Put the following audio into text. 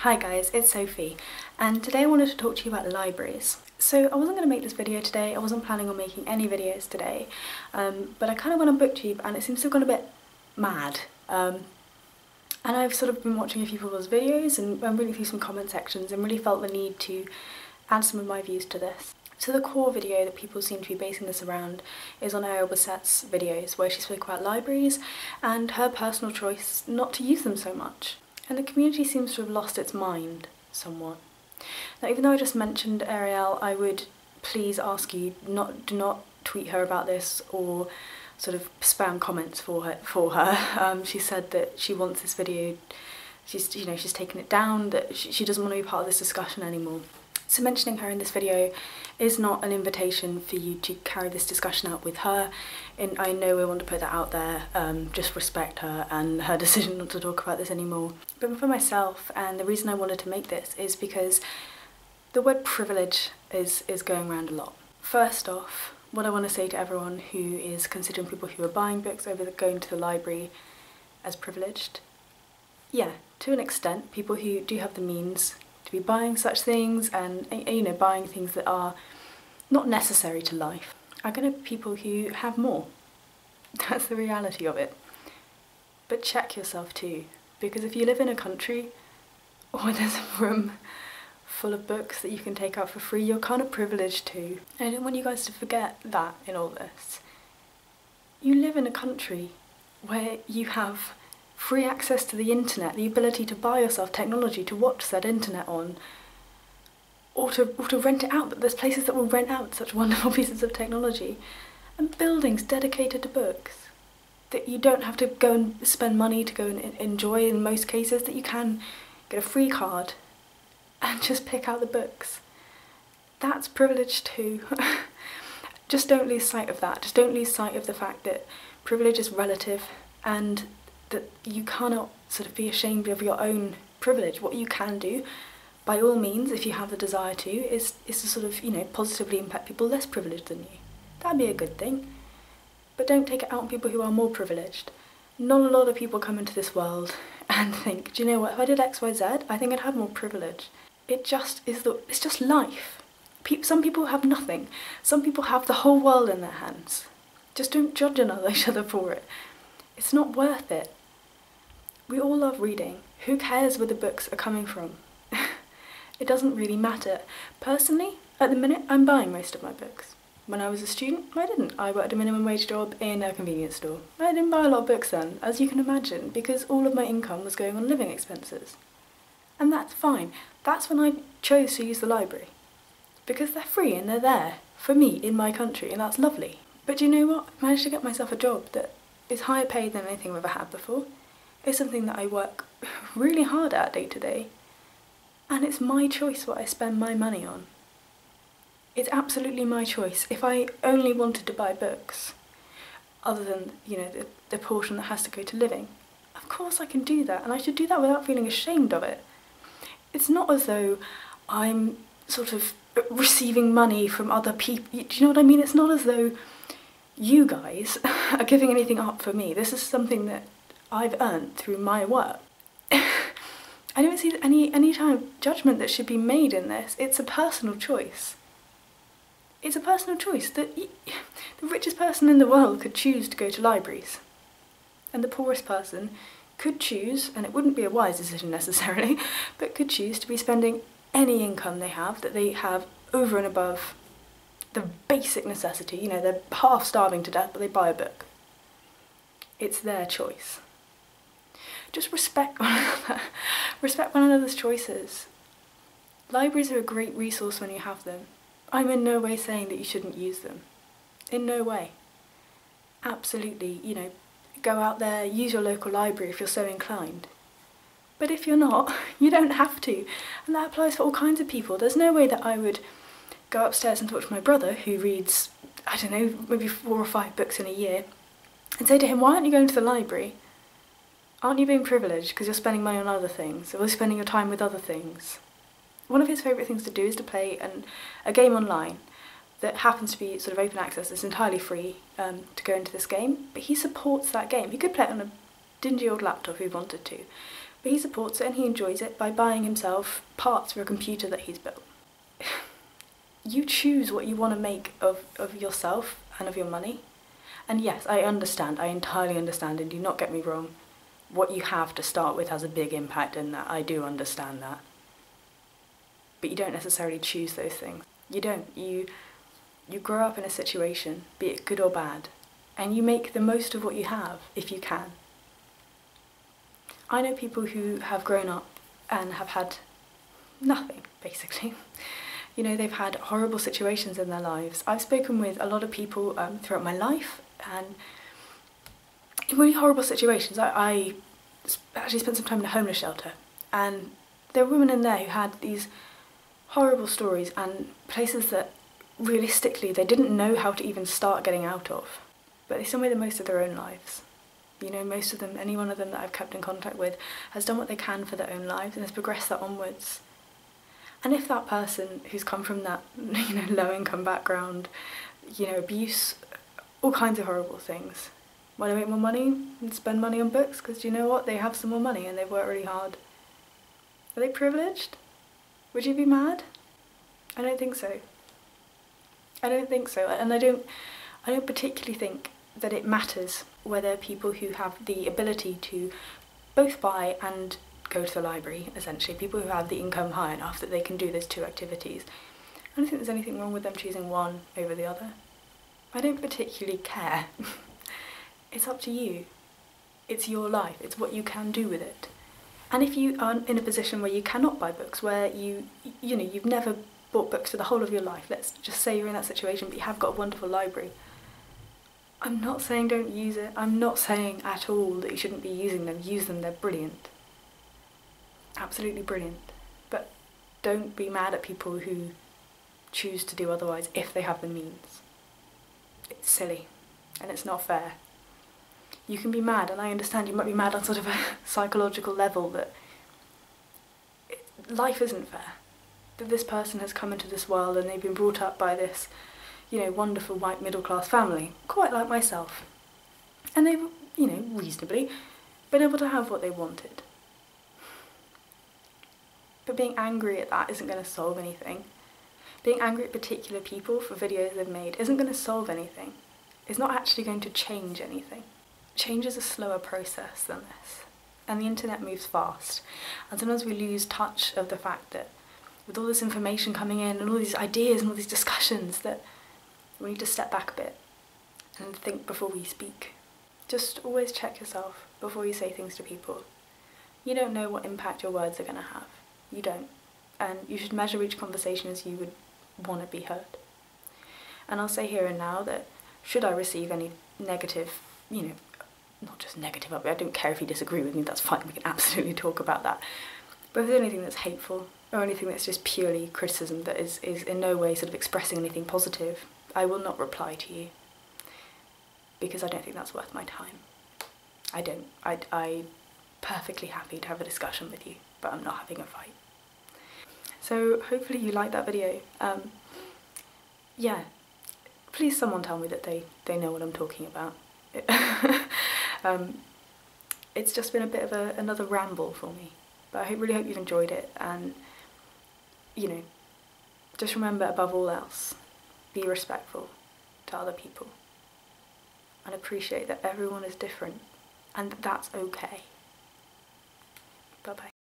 Hi guys, it's Sophie, and today I wanted to talk to you about libraries. So I wasn't going to make this video today, I wasn't planning on making any videos today, but I kind of went on BookTube and it seems to have gone a bit mad. And I've sort of been watching a few people's videos and I'm reading through some comment sections and really felt the need to add some of my views to this. So the core video that people seem to be basing this around is on Ariel Bassett's videos where she spoke about libraries and her personal choice not to use them so much. And the community seems to have lost its mind somewhat. Now, even though I just mentioned Ariel, I would please ask you do not tweet her about this or sort of spam comments for her. She said that she wants this video, she's taken it down, that she doesn't want to be part of this discussion anymore. So mentioning her in this video is not an invitation for you to carry this discussion out with her, and I know we want to put that out there, just respect her and her decision not to talk about this anymore. But for myself, and the reason I wanted to make this is because the word privilege is going around a lot. First off, what I want to say to everyone who is considering people who are buying books over going to the library as privileged, yeah, to an extent, people who do have the means to be buying such things and buying things that are not necessary to life are going to be people who have more. That's the reality of it. But check yourself too, because if you live in a country where there's a room full of books that you can take out for free, you're kind of privileged too. And I don't want you guys to forget that in all this. You live in a country where you have free access to the internet, the ability to buy yourself technology to watch said internet on, or to rent it out. There's places that will rent out such wonderful pieces of technology, and buildings dedicated to books that you don't have to go and spend money to go and enjoy in most cases, that you can get a free card and just pick out the books. That's privilege too. Just don't lose sight of that. Just don't lose sight of the fact that privilege is relative and that you cannot sort of be ashamed of your own privilege. What you can do, by all means, if you have the desire to, is to sort of, positively impact people less privileged than you. That'd be a good thing. But don't take it out on people who are more privileged. Not a lot of people come into this world and think, do you know what, if I did X, Y, Z, I think I'd have more privilege. It's just life. Some people have nothing. Some people have the whole world in their hands. Just don't judge each other for it. It's not worth it. We all love reading. Who cares where the books are coming from? It doesn't really matter. Personally, at the minute, I'm buying most of my books. When I was a student, I didn't. I worked a minimum wage job in a convenience store. I didn't buy a lot of books then, as you can imagine, because all of my income was going on living expenses. And that's fine. That's when I chose to use the library. Because they're free and they're there for me in my country, and that's lovely. But do you know what? I managed to get myself a job that is higher paid than anything I've ever had before. It's something that I work really hard at day to day. And it's my choice what I spend my money on. It's absolutely my choice. If I only wanted to buy books, other than, the portion that has to go to living, of course I can do that, and I should do that without feeling ashamed of it. It's not as though I'm sort of receiving money from other people. Do you know what I mean? It's not as though you guys are giving anything up for me. This is something that I've earned through my work. I don't see any kind of judgment that should be made in this. It's a personal choice. It's a personal choice that the richest person in the world could choose to go to libraries. And the poorest person could choose, and it wouldn't be a wise decision necessarily, but could choose to be spending any income they have, that they have over and above the basic necessity. They're half starving to death, but they buy a book. It's their choice. Just respect one another. Respect one another's choices. Libraries are a great resource when you have them. I'm in no way saying that you shouldn't use them. In no way. Absolutely, go out there, use your local library if you're so inclined. But if you're not, you don't have to. And that applies for all kinds of people. There's no way that I would go upstairs and talk to my brother, who reads, I don't know, maybe 4 or 5 books in a year, and say to him, why aren't you going to the library? Aren't you being privileged because you're spending money on other things, or spending your time with other things? One of his favourite things to do is to play a game online that happens to be sort of open access. It's entirely free to go into this game, but he supports that game. He could play it on a dingy old laptop if he wanted to, But he supports it and he enjoys it by buying himself parts for a computer that he's built. You choose what you want to make of yourself and of your money. And yes, I understand, I entirely understand, and do not get me wrong, what you have to start with has a big impact in that. I do understand that. But you don't necessarily choose those things. You don't. You grow up in a situation, be it good or bad, and you make the most of what you have, if you can. I know people who have grown up and have had nothing, basically. You know, they've had horrible situations in their lives. I've spoken with a lot of people throughout my life, and in really horrible situations. I actually spent some time in a homeless shelter, and there were women in there who had these horrible stories and places that realistically they didn't know how to even start getting out of. But they still made the most of their own lives. You know, most of them, any one of them that I've kept in contact with, has done what they can for their own lives and has progressed that onwards. And if that person who's come from that, you know, low-income background, you know, abuse, all kinds of horrible things, want to make more money and spend money on books because, you know what, they have some more money and they've worked really hard. Are they privileged? Would you be mad? I don't think so. I don't think so, and I don't particularly think that it matters whether people who have the ability to both buy and go to the library, essentially, people who have the income high enough that they can do those two activities. I don't think there's anything wrong with them choosing one over the other. I don't particularly care. It's up to you. It's your life. It's what you can do with it. And if you are in a position where you cannot buy books, where you've never bought books for the whole of your life, let's just say you're in that situation, but you have got a wonderful library. I'm not saying don't use it. I'm not saying at all that you shouldn't be using them. Use them, they're brilliant. Absolutely brilliant. But don't be mad at people who choose to do otherwise if they have the means. It's silly and it's not fair. You can be mad, and I understand you might be mad on sort of a psychological level that life isn't fair. That this person has come into this world and they've been brought up by this, you know, wonderful white middle class family, quite like myself. And they've, you know, reasonably been able to have what they wanted. But being angry at that isn't going to solve anything. Being angry at particular people for videos they've made isn't going to solve anything. It's not actually going to change anything. Change is a slower process than this. And the internet moves fast. And sometimes we lose touch of the fact that with all this information coming in and all these ideas and all these discussions, that we need to step back a bit and think before we speak. Just always check yourself before you say things to people. You don't know what impact your words are going to have. You don't. And you should measure each conversation as you would want to be heard. And I'll say here and now that should I receive any negative, you know, not just negative, I don't care if you disagree with me, that's fine, we can absolutely talk about that. But if there's anything that's hateful, or anything that's just purely criticism that is in no way sort of expressing anything positive, I will not reply to you. Because I don't think that's worth my time. I don't. I'm perfectly happy to have a discussion with you, but I'm not having a fight. So hopefully you liked that video. Yeah, please someone tell me that they know what I'm talking about. It's just been a bit of another ramble for me, but I really hope you've enjoyed it, and you know, just remember above all else, be respectful to other people and appreciate that everyone is different and that's okay. Bye bye.